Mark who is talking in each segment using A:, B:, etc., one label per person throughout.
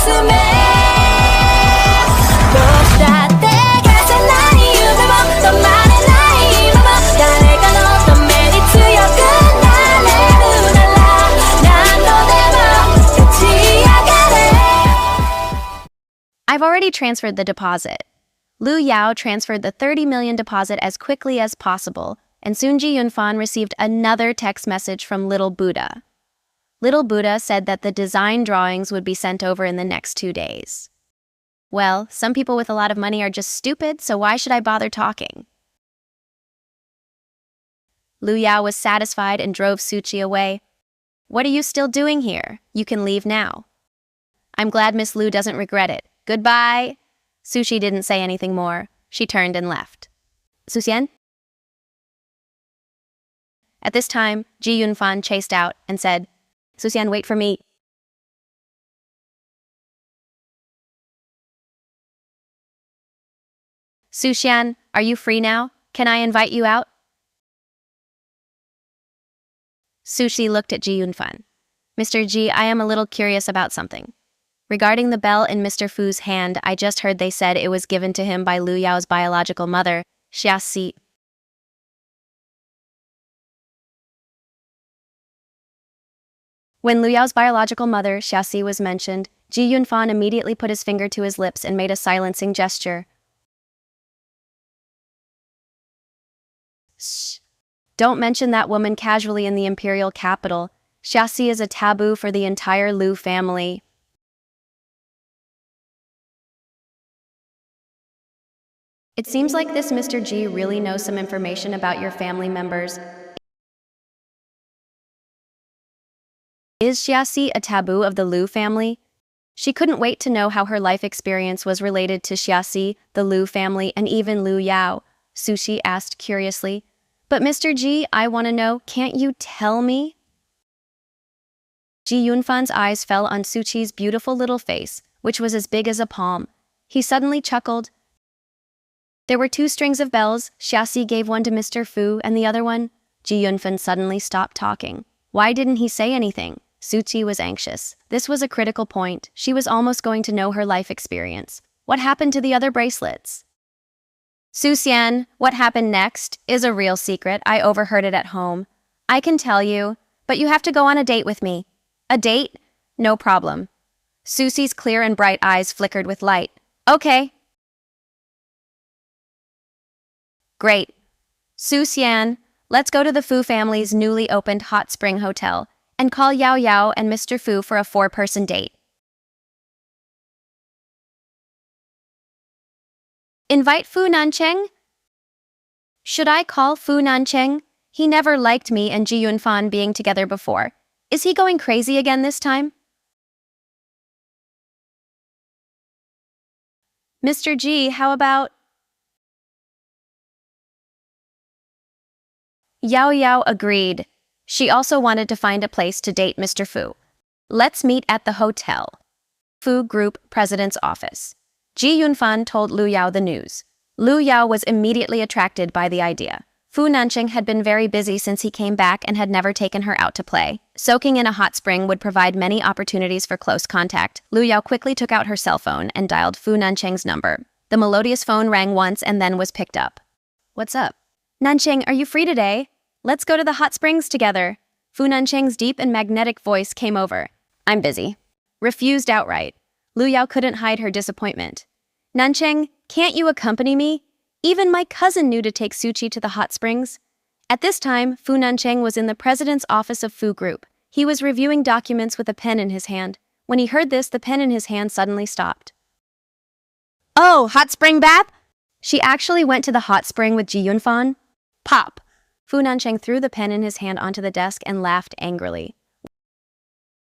A: 가슴에 무엇이라도 가진 나의 이유를 더 많은 나의 힘을 달래가 어떤 매니 투여근 날래 우랄라 난 너의 맘 같이 야가래.
B: I've already transferred the deposit. Liu Yao transferred the 30 million deposit as quickly as possible, and soon Ji Yunfan received another text message from Little Buddha. Little Buddha said that the design drawings would be sent over in the next 2 days. Well, some people with a lot of money are just stupid, so why should I bother talking? Liu Yao was satisfied and drove Zhuxi away. What are you still doing here? You can leave now. I'm glad Miss Liu doesn't regret it. Goodbye. Zhuxi didn't say anything more. She turned and left. Suxian? At this time, Ji Yunfan chased out and said, Suxian, wait for me. Suxian, are you free now? Can I invite you out? Zhuxi looked at Ji Yunfan. Mr. Ji, I am a little curious about something. Regarding the bell in Mr. Fu's hand, I just heard they said it was given to him by Liu Yao's biological mother, Zhuxi. When Liu Yao's biological mother, Zhuxi, was mentioned, Ji Yunfan immediately put his finger to his lips and made a silencing gesture. Shh. Don't mention that woman casually in the imperial capital. Zhuxi is a taboo for the entire Liu family. It seems like this Mr. G really knows some information about your family members. Is Zhuxi a taboo of the Liu family? She couldn't wait to know how her life experience was related to Zhuxi, the Liu family, and even Liu Yao. Zhuxi asked curiously. But Mr. G, I want to know, can't you tell me? Ji Yunfan's eyes fell on Zhuxi's beautiful little face, which was as big as a palm. He suddenly chuckled. There were 2 strings of bells. Zhuxi gave one to Mr. Fu and the other one. Ji Yunfan suddenly stopped talking. Why didn't he say anything? Zhuxi was anxious. This was a critical point. She was almost going to know her life experience. What happened to the other bracelets? Suxian, what happened next is a real secret. I overheard it at home. I can tell you, but you have to go on a date with me. A date? No problem. Zhuxi's clear and bright eyes flickered with light. Okay. Great. Suxian, let's go to the Fu family's newly opened hot spring hotel and call Yao Yao and Mr. Fu for a 4-person date. Invite Fu Nancheng? Should I call Fu Nancheng? He never liked me and Ji Yunfan being together before. Is he going crazy again this time? Mr. G, how about... Yao Yao agreed. She also wanted to find a place to date Mr. Fu. Let's meet at the hotel. Fu Group President's office. Ji Yunfan told Liu Yao the news. Liu Yao was immediately attracted by the idea. Fu Nancheng had been very busy since he came back and had never taken her out to play. Soaking in a hot spring would provide many opportunities for close contact. Liu Yao quickly took out her cell phone and dialed Fu Nancheng's number. The melodious phone rang once and then was picked up. What's up? Nancheng, are you free today? Let's go to the hot springs together. Fu Nancheng's deep and magnetic voice came over. I'm busy. Refused outright. Liu Yao couldn't hide her disappointment. Nancheng, can't you accompany me? Even my cousin knew to take Zhuxi to the hot springs. At this time, Fu Nancheng was in the president's office of Fu Group. He was reviewing documents with a pen in his hand. When he heard this, the pen in his hand suddenly stopped. Oh, hot spring bath? She actually went to the hot spring with Ji Yunfan? Pop! Fu Nancheng threw the pen in his hand onto the desk and laughed angrily.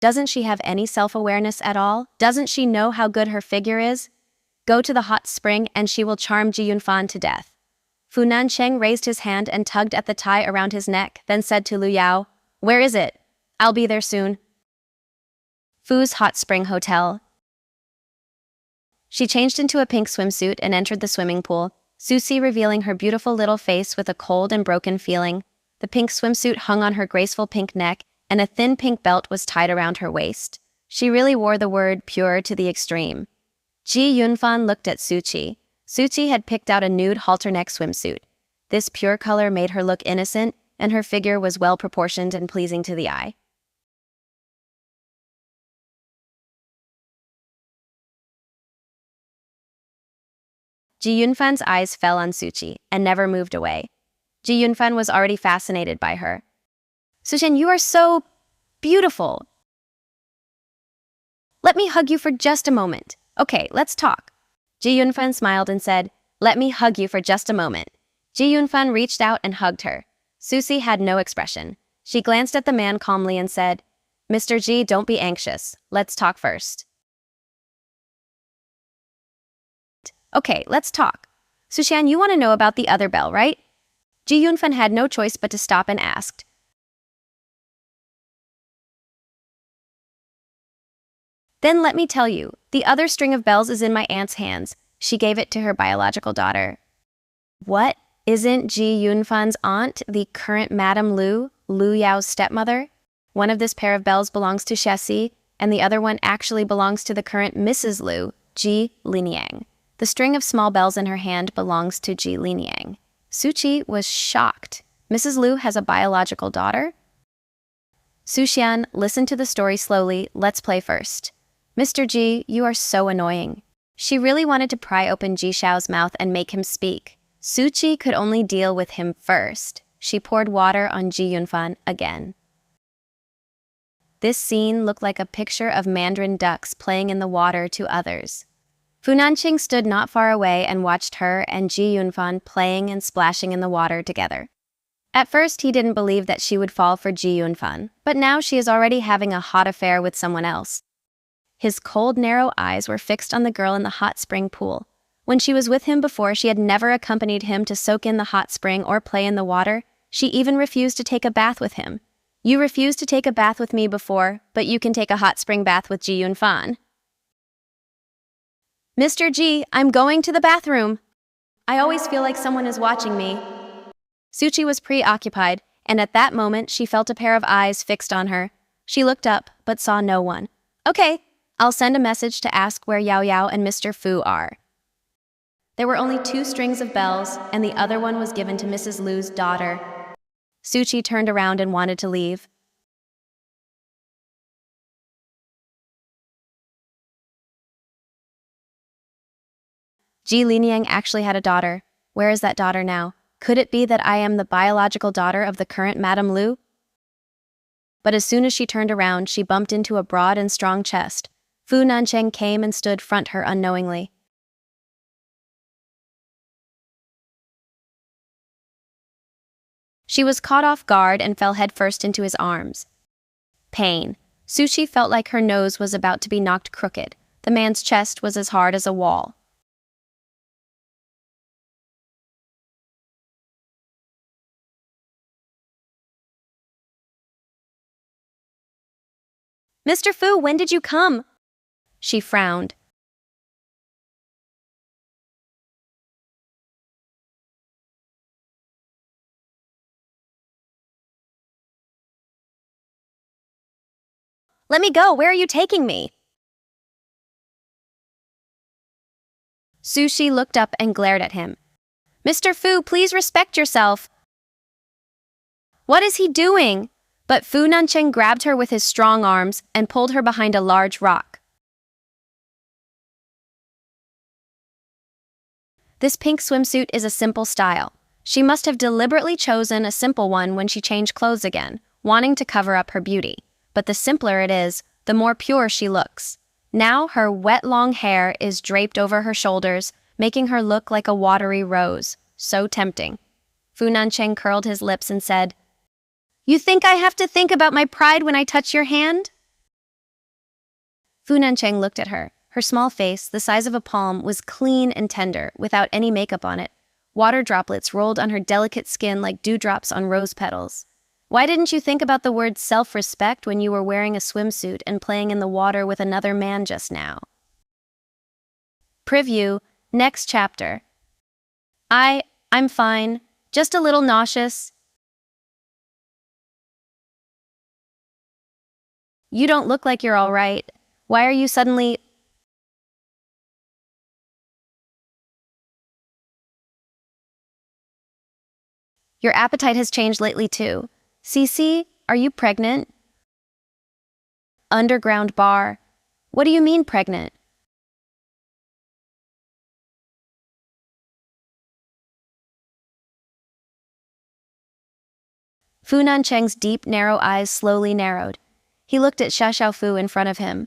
B: Doesn't she have any self-awareness at all? Doesn't she know how good her figure is? Go to the hot spring and she will charm Ji Yunfan to death. Fu Nancheng raised his hand and tugged at the tie around his neck, then said to Liu Yao, Where is it? I'll be there soon. Fu's hot spring hotel. She changed into a pink swimsuit and entered the swimming pool, Zhuxi revealing her beautiful little face with a cold and broken feeling. The pink swimsuit hung on her graceful pink neck, and a thin pink belt was tied around her waist. She really wore the word pure to the extreme. Ji Yunfan looked at Zhuxi. Zhuxi had picked out a nude halter-neck swimsuit. This pure color made her look innocent, and her figure was well-proportioned and pleasing to the eye. Ji Yunfan's eyes fell on Zhuxi and never moved away. Ji Yunfan was already fascinated by her. "Sushen, you are so beautiful. Let me hug you for just a moment. Okay, let's talk." Ji Yunfan smiled and said, "Let me hug you for just a moment." Ji Yunfan reached out and hugged her. Zhuxi had no expression. She glanced at the man calmly and said, "Mr. Ji, don't be anxious. Let's talk first." "Okay, let's talk. Sushan, you want to know about the other bell, right?" Ji Yunfan had no choice but to stop and asked. "Then let me tell you, the other string of bells is in my aunt's hands. She gave it to her biological daughter." "What? Isn't Ji Yunfan's aunt the current Madame Lu Yao's stepmother? One of this pair of bells belongs to Zhuxi, and the other one actually belongs to the current Mrs. Lu, Ji Liniang. The string of small bells in her hand belongs to Ji Liniang." Zhuxi was shocked. "Mrs. Lu has a biological daughter?" "Sushian, listen to the story slowly. Let's play first." "Mr. Ji, you are so annoying." She really wanted to pry open Ji Xiao's mouth and make him speak. Zhuxi could only deal with him first. She poured water on Ji Yunfan again. This scene looked like a picture of mandarin ducks playing in the water to others. Fu Nanqing stood not far away and watched her and Ji Yunfan playing and splashing in the water together. At first, he didn't believe that she would fall for Ji Yunfan, but now she is already having a hot affair with someone else. His cold, narrow eyes were fixed on the girl in the hot spring pool. When she was with him before, she had never accompanied him to soak in the hot spring or play in the water. She even refused to take a bath with him. "You refused to take a bath with me before, but you can take a hot spring bath with Ji Yunfan." "Mr. Ji, I'm going to the bathroom. I always feel like someone is watching me." Zhuxi was preoccupied, and at that moment she felt a pair of eyes fixed on her. She looked up, but saw no one. "Okay, I'll send a message to ask where Yao Yao and Mr. Fu are." There were only 2 strings of bells, and the other one was given to Mrs. Lu's daughter. Zhuxi turned around and wanted to leave. Ji Liniang actually had a daughter. Where is that daughter now? Could it be that I am the biological daughter of the current Madame Lu? But as soon as she turned around, she bumped into a broad and strong chest. Fu Nanqing came and stood front her unknowingly. She was caught off guard and fell headfirst into his arms. Pain. Zhuxi felt like her nose was about to be knocked crooked. The man's chest was as hard as a wall. "Mr. Fu, when did you come?" She frowned. "Let me go. Where are you taking me?" Zhuxi looked up and glared at him. "Mr. Fu, please respect yourself." "What is he doing?" But Fu Nanqing grabbed her with his strong arms and pulled her behind a large rock. This pink swimsuit is a simple style. She must have deliberately chosen a simple one when she changed clothes again, wanting to cover up her beauty. But the simpler it is, the more pure she looks. Now her wet long hair is draped over her shoulders, making her look like a watery rose. So tempting. Fu Nanqing curled his lips and said, "You think I have to think about my pride when I touch your hand?" Fu Nanqing looked at her. Her small face, the size of a palm, was clean and tender, without any makeup on it. Water droplets rolled on her delicate skin like dewdrops on rose petals. "Why didn't you think about the word self-respect when you were wearing a swimsuit and playing in the water with another man just now?" Preview, next chapter. I'm fine, just a little nauseous. "You don't look like you're all right." Why are you suddenly... Your appetite has changed lately too. Cece, are you pregnant? Underground bar. What do you mean pregnant? Fu Nancheng's deep, narrow eyes slowly narrowed. He looked at Xiaofu in front of him,